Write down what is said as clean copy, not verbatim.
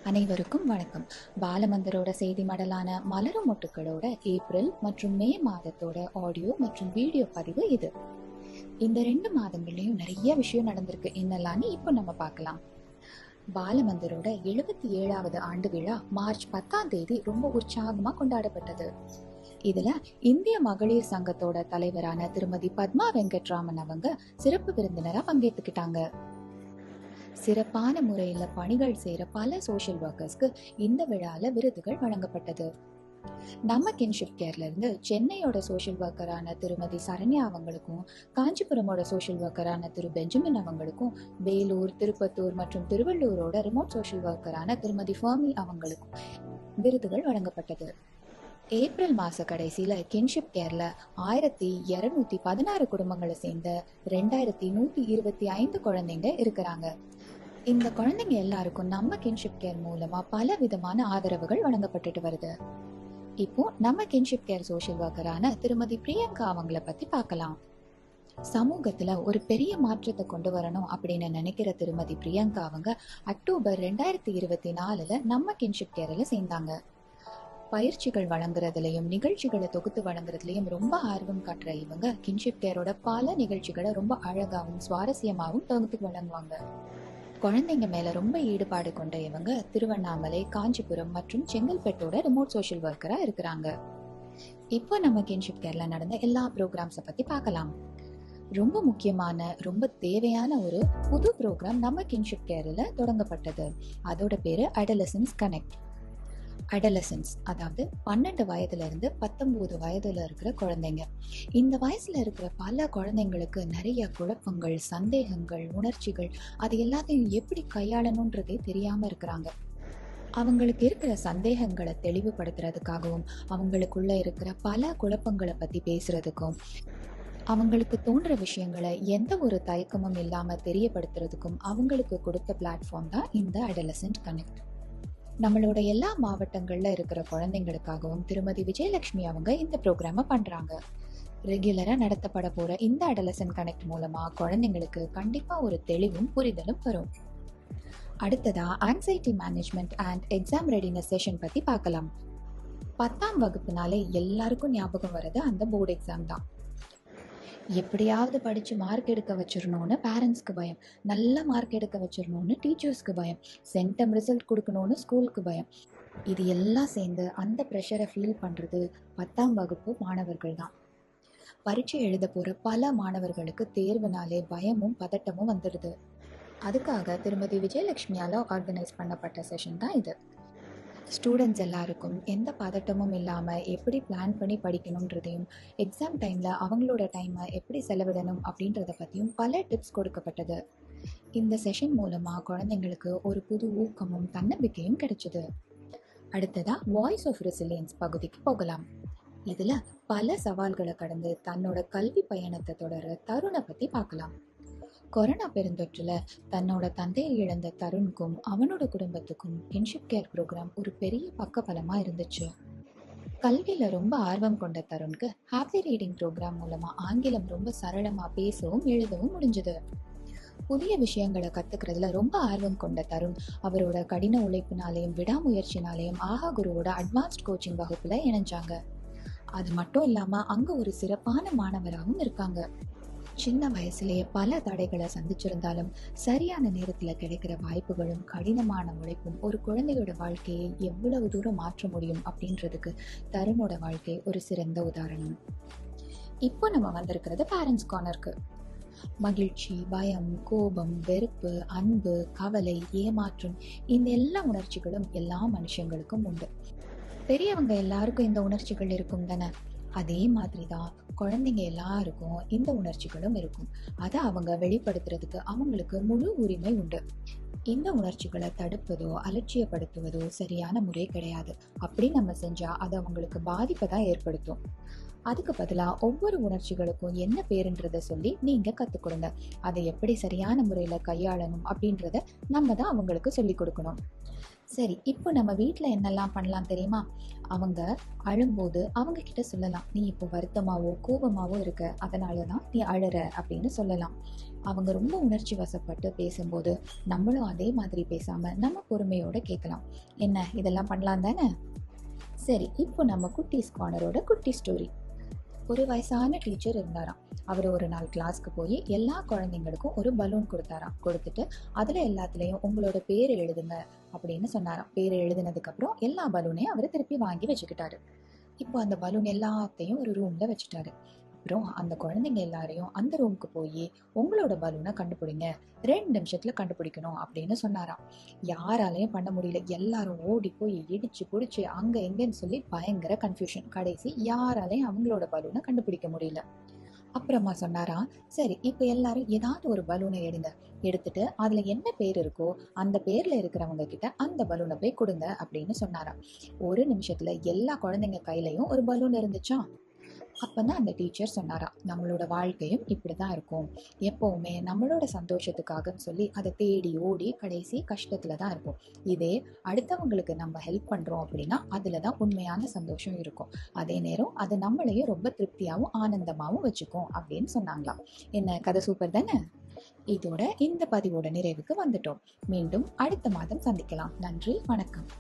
அனைவருக்கும் வணக்கம். பாலமந்தரோட செய்தி மடலான மலரும் மொட்டுக்களோட ஏப்ரல் மற்றும் மே மாதத்தோட ஆடியோ மற்றும் வீடியோ பதிவு இது. இந்த 2 மாதங்கள்லயும் நிறைய விஷயம் நடந்திருக்கு. என்னெல்லாம்னு இப்போ நம்ம பார்க்கலாம். பாலமந்தரோட 77வது ஆண்டு விழா மார்ச் 10ஆம் தேதி ரொம்ப உற்சாகமா கொண்டாடப்பட்டது. இதுல இந்திய மகளிர் சங்கத்தோட தலைவரான திருமதி பத்மா வெங்கட்ராமன் அவங்க சிறப்பு விருந்தினரா பங்கேற்றுக்கிட்டாங்க. சிறப்பான முறையில பணிகள் செய்யற பல சோஷியல் ஒர்க்கர்ஸ்க்கு இந்த விழால விருதுகள் வழங்கப்பட்டது. நம்ம கின்ஷிப் கேர்ல இருந்து சென்னையோட சோஷியல் ஒர்க்கரான திருமதி சரண்யா அவங்களுக்கும், காஞ்சிபுரமோட சோஷியல் ஒர்க்கரான திரு பெஞ்சமின் அவங்களுக்கும், வேலூர், திருப்பத்தூர் மற்றும் திருவள்ளூரோட ரிமோட் சோஷியல் ஒர்க்கரான திருமதி ஃபர்மி அவங்களுக்கும் விருதுகள் வழங்கப்பட்டது. ஏப்ரல் மாச கடைசியில கின்ஷிப் கேர்ல 1216 குடும்பங்களை சேர்ந்த 2125 குழந்தைங்க இருக்கிறாங்க. இந்த குழந்தைங்க எல்லாருக்கும் நம்ம கின்ஷிப் கேர் மூலமா பல விதமான ஆதரவுகள் வழங்கப்பட்டுட்டு வருது. இப்போ நம்ம கின்ஷிப் கேர் சோஷியல் ஒர்க்கரான திருமதி பிரியங்கா அவங்கள பத்தி பார்க்கலாம். சமூகத்துல ஒரு பெரிய மாற்றத்தை கொண்டு வரணும் அப்படின்னு நினைக்கிற திருமதி பிரியங்கா அவங்க அக்டோபர் 2024 நம்ம கின்ஷிப் கேர்ல சேர்ந்தாங்க. பயிற்சிகள் வழங்குறதுலயும் நிகழ்ச்சிகளை தொகுத்து வழங்குறதுலயும் ரொம்ப ஆர்வம் காட்டுற இவங்க கின்ஷிப் கேரோட பல நிகழ்ச்சிகளை ரொம்ப அழகாவும் சுவாரஸ்யமாவும் தொகுத்து வழங்குவாங்க. குழந்தைங்க மேல ரொம்ப ஈடுபாடு கொண்ட இவங்க திருவண்ணாமலை, காஞ்சிபுரம் மற்றும் செங்கல்பட்டோட ரிமோட் சோஷியல் ஒர்க்கரா இருக்கிறாங்க. இப்போ நம்ம கின்ஷிப் கேர்ல நடந்த எல்லா ப்ரோக்ராம்ஸை பத்தி பார்க்கலாம். ரொம்ப முக்கியமான, ரொம்ப தேவையான ஒரு புது ப்ரோக்ராம் நம்ம கின்ஷிப் கேர்ல தொடங்கப்பட்டது. அதோட பேரு அடலசன்ஸ் கனெக்ட். அடலசன்ஸ் அதாவது 12 வயதுல இருந்து 19 வயதுல இருக்கிற குழந்தைங்க. இந்த வயசுல இருக்கிற பல குழந்தைங்களுக்கு நிறைய குழப்பங்கள், சந்தேகங்கள், உணர்ச்சிகள், அது எல்லாத்தையும் எப்படி கையாளணும்ன்றதே தெரியாம இருக்கிறாங்க. அவங்களுக்கு இருக்கிற சந்தேகங்களை தெளிவுபடுத்துறதுக்காகவும், அவங்களுக்குள்ள இருக்கிற பல குழப்பங்களை பத்தி பேசுறதுக்கும், அவங்களுக்கு தோன்ற விஷயங்களை எந்த ஒரு தயக்கமும் இல்லாம தெரியப்படுத்துறதுக்கும் அவங்களுக்கு கொடுத்த பிளாட்ஃபார்ம் தான் இந்த அடலசன்ட் கனெக்ட். நம்மளோட எல்லா மாவட்டங்கள்ல இருக்கிற குழந்தைங்களுக்காகவும் திருமதி விஜயலட்சுமி அவங்க இந்த ப்ரோக்ராம பண்றாங்க. ரெகுலரா நடத்தப்பட போற இந்த அடலசன்ட் கனெக்ட் மூலமா குழந்தைங்களுக்கு கண்டிப்பா ஒரு தெளிவும் புரிதலும் வரும். அடுத்ததா anxiety management and exam readiness session பத்தி பார்க்கலாம். 10ஆம் வகுப்புனாலே எல்லாருக்கும் ஞாபகம் வர்றது அந்த போர்டு எக்ஸாம் தான். எப்படியாவது படிச்சு மார்க் எடுக்க வச்சிடணும்னு பேரண்ட்ஸ்க்கு பயம், நல்ல மார்க் எடுக்க வச்சிடணும்னு டீச்சர்ஸ்க்கு பயம், சென்டம் ரிசல்ட் கொடுக்கணும்னு ஸ்கூலுக்கு பயம். இது எல்லாம் சேர்ந்து அந்த ப்ரெஷரை ஃபீல் பண்றது 10ஆம் வகுப்பு மாணவர்கள் தான். பரீட்சை எழுத போற பல மாணவர்களுக்கு தேர்வுனாலே பயமும் பதட்டமும் வந்துடுது. அதுக்காக திருமதி விஜயலட்சுமியால ஆர்கனைஸ் பண்ணப்பட்ட செஷன் தான் இது. ஸ்டூடெண்ட்ஸ் எல்லாருக்கும் எந்த பதட்டமும் இல்லாமல் எப்படி பிளான் பண்ணி படிக்கணுன்றதையும், எக்ஸாம் டைமில் அவங்களோட டைமை எப்படி செலவிடணும் அப்படின்றத பற்றியும் பல டிப்ஸ் கொடுக்கப்பட்டது. இந்த செஷன் மூலமாக குழந்தைங்களுக்கு ஒரு புது ஊக்கமும் தன்னம்பிக்கையும் கிடைச்சது. அடுத்ததாக வாய்ஸ் ஆஃப் ரெசிலியன்ஸ் பகுதிக்கு போகலாம். இதில் பல சவால்களை கடந்து தன்னோட கல்வி பயணத்தை தொடர தருணை பற்றி பார்க்கலாம். கொரோனா பெருந்தொற்றுல தன்னோட தந்தையை இழந்த தருணுக்கும் அவனோட குடும்பத்துக்கும் கின்ஷிப் கேர் ப்ரோக்ராம் ஒரு பெரிய பக்கபலமா இருந்துச்சு. கல்வியில ரொம்ப ஆர்வம் கொண்ட தருணுக்கு ஹாப்பி ரீடிங் ப்ரோக்ராம் மூலமா ஆங்கிலம் ரொம்ப சரளமா பேசவும் எழுதவும் முடிஞ்சது. புதிய விஷயங்களை கத்துக்கிறதுல ரொம்ப ஆர்வம் கொண்ட தருண் அவரோட கடின உழைப்பினாலையும் விடாமுயற்சினாலையும் ஆஹா குருவோட அட்வான்ஸ்ட் கோச்சிங் வகுப்புல இணைஞ்சாங்க. அது மட்டும் இல்லாம அங்க ஒரு சிறப்பான மாணவராகவும் இருக்காங்க. சின்ன வயசுலேயே பல தடைகளை சந்திச்சிருந்தாலும் சரியான நேரத்தில் கிடைக்கிற வாய்ப்புகளும் கடினமான உழைப்பும் ஒரு குழந்தையோட வாழ்க்கையை எவ்வளவு தூரம் மாற்ற முடியும் அப்படின்றதுக்கு தருணோட வாழ்க்கை ஒரு சிறந்த உதாரணம். இப்போ நம்ம வந்திருக்கிறது பேரண்ட்ஸ் கார்னருக்கு. மகிழ்ச்சி, பயம், கோபம், வெறுப்பு, அன்பு, கவலை, ஏமாற்றம், இந்த எல்லா உணர்ச்சிகளும் எல்லா மனுஷங்களுக்கும் உண்டு. பெரியவங்க எல்லாருக்கும் இந்த உணர்ச்சிகள் இருக்கும் தானே. அதே மாதிரி தான் குழந்தைங்க எல்லாருக்கும் இந்த உணர்ச்சிகளும் இருக்கும். அதை அவங்க வெளிப்படுத்துறதுக்கு அவங்களுக்கு முழு உரிமை உண்டு. இந்த உணர்ச்சிகளை தடுப்பதோ அலட்சியப்படுத்துவதோ சரியான முறை கிடையாது. அப்படி நம்ம செஞ்சா அது அவங்களுக்கு பாதிப்பை தான் ஏற்படுத்தும். அதுக்கு பதிலாக ஒவ்வொரு உணர்ச்சிகளுக்கும் என்ன பேருன்றத சொல்லி நீங்க கற்றுக் கொடுங்க. அதை எப்படி சரியான முறையில் கையாளணும் அப்படின்றத நம்ம தான் அவங்களுக்கு சொல்லி கொடுக்கணும். சரி, இப்போ நம்ம வீட்ல என்னெல்லாம் பண்ணலாம் தெரியுமா? அவங்க அழும்போது அவங்க கிட்ட சொல்லலாம், "நீ இப்போ வருத்தமாவோ, கோபமாவோ இருக்க. அதனால தான் நீ அழுற" அப்படின்னு சொல்லலாம். அவங்க ரொம்ப உணர்ச்சி வசப்பட்டு பேசும்போது, நம்மளும் அதே மாதிரி பேசாம நம்ம பொறுமையோட கேட்கலாம். என்ன, இதெல்லாம் பண்ணலாம் தானே? சரி, இப்போ நம்ம குட்டீஸ் கார்னரோட குட்டி ஸ்டோரி. ஒரு வயசான டீச்சர் இருந்தாராம். அவர் ஒரு நாள் கிளாஸ்க்கு போய் எல்லா குழந்தைங்களுக்கும் ஒரு பலூன் கொடுத்தாராம். கொடுத்துட்டு அதுல எல்லாத்துலயும் உங்களோட பேர் எழுதுங்க அப்படின்னு சொன்னாராம். பேர் எழுதினதுக்கு அப்புறம் எல்லா பலூனையும் அவர் திருப்பி வாங்கி வச்சுக்கிட்டாரு. இப்போ அந்த பலூன் எல்லாத்தையும் ஒரு ரூம்ல வச்சுட்டாரு. அப்புறம் அந்த குழந்தைங்க எல்லாரையும் அந்த ரூமுக்கு போய் உங்களோட பலூனை கண்டுபிடிங்க, 2 நிமிஷத்துல கண்டுபிடிக்கணும் அப்படின்னு சொன்னாராம். யாராலையும் பண்ண முடியல. எல்லாரும் ஓடி போய் இடிச்சு புடிச்சு அங்க எங்கன்னு சொல்லி பயங்கர கன்ஃபியூஷன். கடைசி யாராலையும் அவங்களோட பலூனை கண்டுபிடிக்க முடியல. அப்புறமா சொன்னாராம், சரி இப்ப எல்லாரும் ஏதாவது ஒரு பலூனை எடுங்க, எடுத்துட்டு அதுல என்ன பேர் இருக்கோ அந்த பேர்ல இருக்கிறவங்க கிட்ட அந்த பலூனை போய் கொடுங்க அப்படின்னு சொன்னாராம். 1 நிமிஷத்துல எல்லா குழந்தைங்க கையிலயும் ஒரு பலூன் இருந்துச்சா. அப்பதான் அந்த டீச்சர் சொன்னாராம், நம்மளோட வாழ்க்கையும் இப்படிதான் இருக்கும். எப்பவுமே நம்மளோட சந்தோஷத்துக்காகன்னு சொல்லி அதை தேடி ஓடி கடைசி கஷ்டத்துல தான் இருக்கும். இதே அடுத்தவங்களுக்கு நம்ம ஹெல்ப் பண்றோம் அப்படின்னா அதுலதான் உண்மையான சந்தோஷம் இருக்கும். அதே நேரம் அது நம்மளையும் ரொம்ப திருப்தியாவும் ஆனந்தமாவும் வச்சுக்கும் அப்படின்னு சொன்னாங்களாம். என்ன கதை சூப்பர் தானே? இதோட இந்த பதிவோட நிறைவுக்கு வந்துட்டோம். மீண்டும் அடுத்த மாதம் சந்திக்கலாம். நன்றி, வணக்கம்.